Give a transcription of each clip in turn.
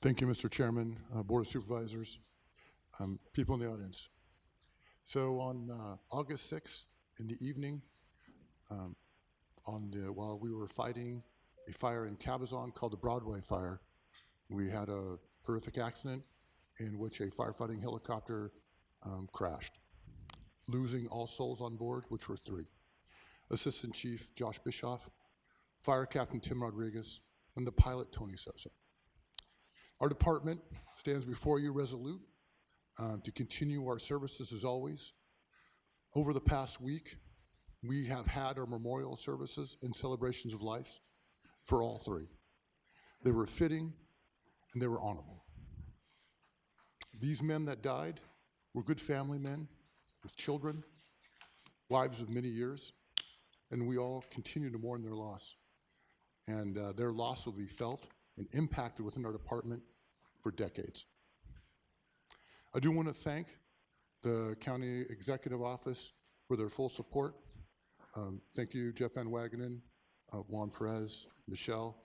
Thank you, Mr. Chairman, Board of Supervisors, people in the audience. So on August 6th in the evening, while we were fighting a fire in Cabazon called the Broadway Fire, we had a horrific accident in which a firefighting helicopter crashed, losing all souls on board, which were 3. Assistant Chief Josh Bischof, Fire Captain Tim Rodriguez, and the pilot Tony Sousa. Our department stands before you resolute to continue our services as always. Over the past week, we have had our memorial services and celebrations of life for all 3. They were fitting and they were honorable. These men that died were good family men with children, wives of many years, and we all continue to mourn their loss. And their loss will be felt and impacted within our department for decades. I do want to thank the County Executive Office for their full support. Thank you, Jeff Van Wagenen, Juan Perez, Michelle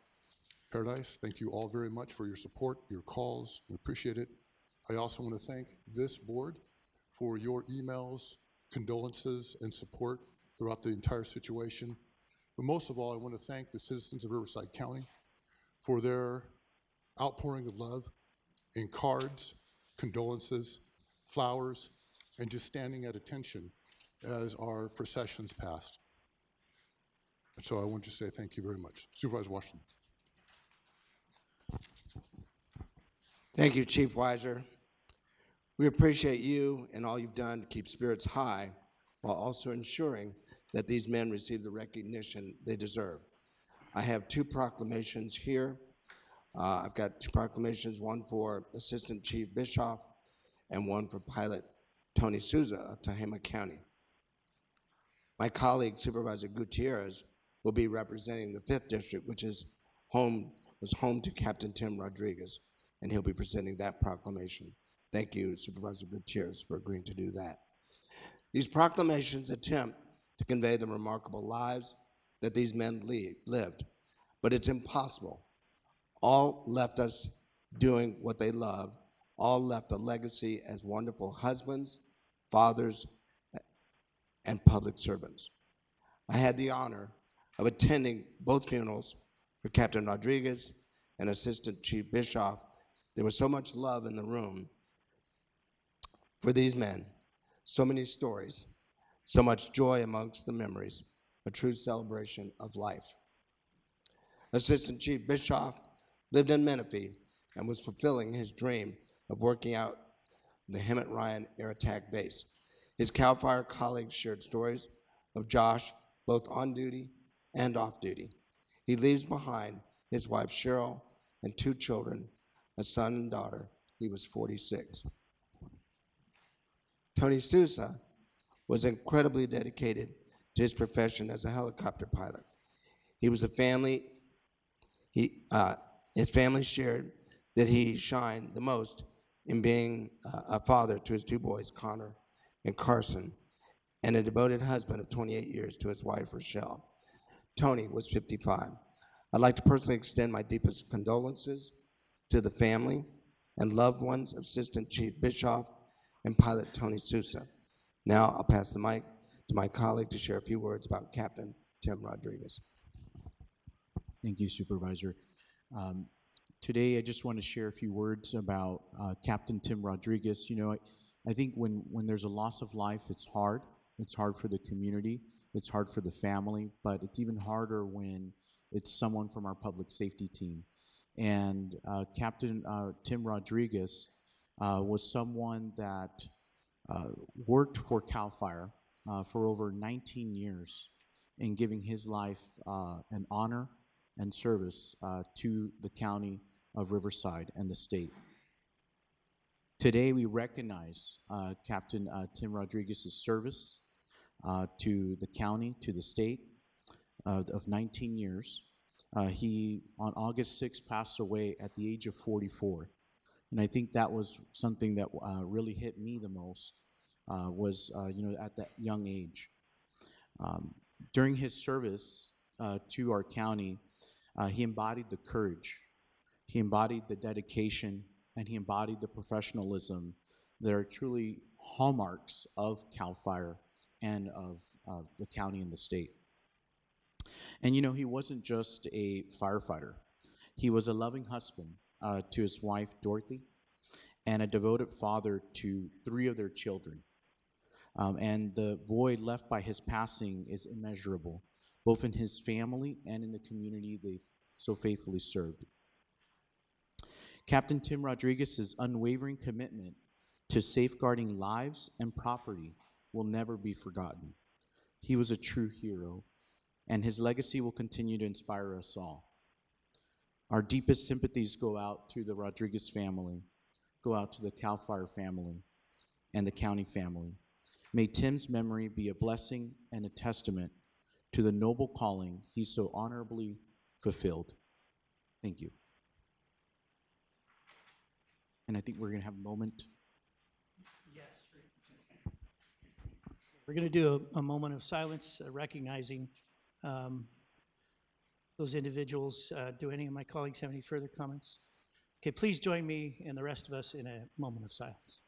Paradise. Thank you all very much for your support, your calls. We appreciate it. I also want to thank this board for your emails, condolences, and support throughout the entire situation. But most of all, I want to thank the citizens of Riverside County for their outpouring of love in cards, condolences, flowers, and just standing at attention as our processions passed. And so I want to say thank you very much. Supervisor Washington. Thank you, Chief Weiser. We appreciate you and all you've done to keep spirits high while also ensuring that these men receive the recognition they deserve. I have 2 proclamations here. I've got 2 proclamations, one for Assistant Chief Bischof and one for Pilot Tony Sousa of Tehama County. My colleague, Supervisor Gutierrez, will be representing the 5th District, which was home to Captain Tim Rodriguez, and he'll be presenting that proclamation. Thank you, Supervisor Gutierrez, for agreeing to do that. These proclamations attempt to convey the remarkable lives that these men lived, but it's impossible. All left us doing what they love, all left a legacy as wonderful husbands, fathers, and public servants. I had the honor of attending both funerals for Captain Rodriguez and Assistant Chief Bischof. There was so much love in the room for these men, so many stories, so much joy amongst the memories, a true celebration of life. Assistant Chief Bischof lived in Menifee and was fulfilling his dream of working out the Hemet Ryan Air Attack Base. His CAL FIRE colleagues shared stories of Josh both on duty and off duty. He leaves behind his wife Cheryl and 2 children, a son and daughter. He was 46. Tony Sousa was incredibly dedicated to his profession as a helicopter pilot. His family shared that he shined the most in being a father to his 2 boys, Connor and Carson, and a devoted husband of 28 years to his wife, Rochelle. Tony was 55. I'd like to personally extend my deepest condolences to the family and loved ones of Assistant Chief Bischof and Pilot Tony Sousa. Now I'll pass the mic to my colleague to share a few words about Captain Tim Rodriguez. Thank you, Supervisor. Today, I just want to share a few words about Captain Tim Rodriguez. You know, I think when there's a loss of life, it's hard. It's hard for the community. It's hard for the family, but it's even harder when it's someone from our public safety team. And Captain Tim Rodriguez was someone that worked for CAL FIRE for over 19 years in giving his life an honor and service to the county of Riverside and the state. Today, we recognize Captain Tim Rodriguez's service to the county, to the state of 19 years. He, on August 6th, passed away at the age of 44. And I think that was something that really hit me the most, was at that young age. During his service to our county, he embodied the courage He embodied the dedication and he embodied the professionalism that are truly hallmarks of CAL FIRE and of the county and the state. And you know, he wasn't just a firefighter. He was a loving husband to his wife, Dorothy, and a devoted father to 3 of their children. And the void left by his passing is immeasurable, both in his family and in the community they so faithfully served. Captain Tim Rodriguez's unwavering commitment to safeguarding lives and property will never be forgotten. He was a true hero, and his legacy will continue to inspire us all. Our deepest sympathies go out to the Rodriguez family, go out to the CAL FIRE family, and the county family. May Tim's memory be a blessing and a testament to the noble calling he so honorably fulfilled. Thank you. And I think we're going to have a moment. Yes. We're going to do a moment of silence, recognizing those individuals. Do any of my colleagues have any further comments? Okay, please join me and the rest of us in a moment of silence.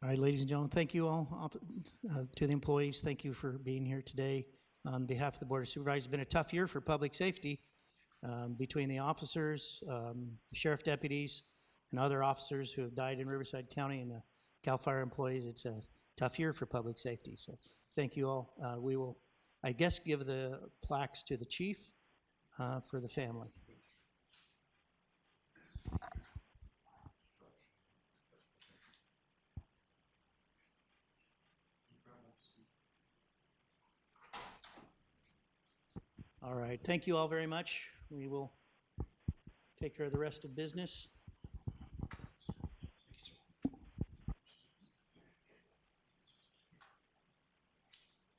All right, ladies and gentlemen, thank you all. To the employees, thank you for being here today. On behalf of the Board of Supervisors, it's been a tough year for public safety. Between the officers, the sheriff deputies, and other officers who have died in Riverside County, and the CAL FIRE employees, it's a tough year for public safety. So thank you all. We will, I guess, give the plaques to the chief for the family. All right, thank you all very much. We will take care of the rest of business.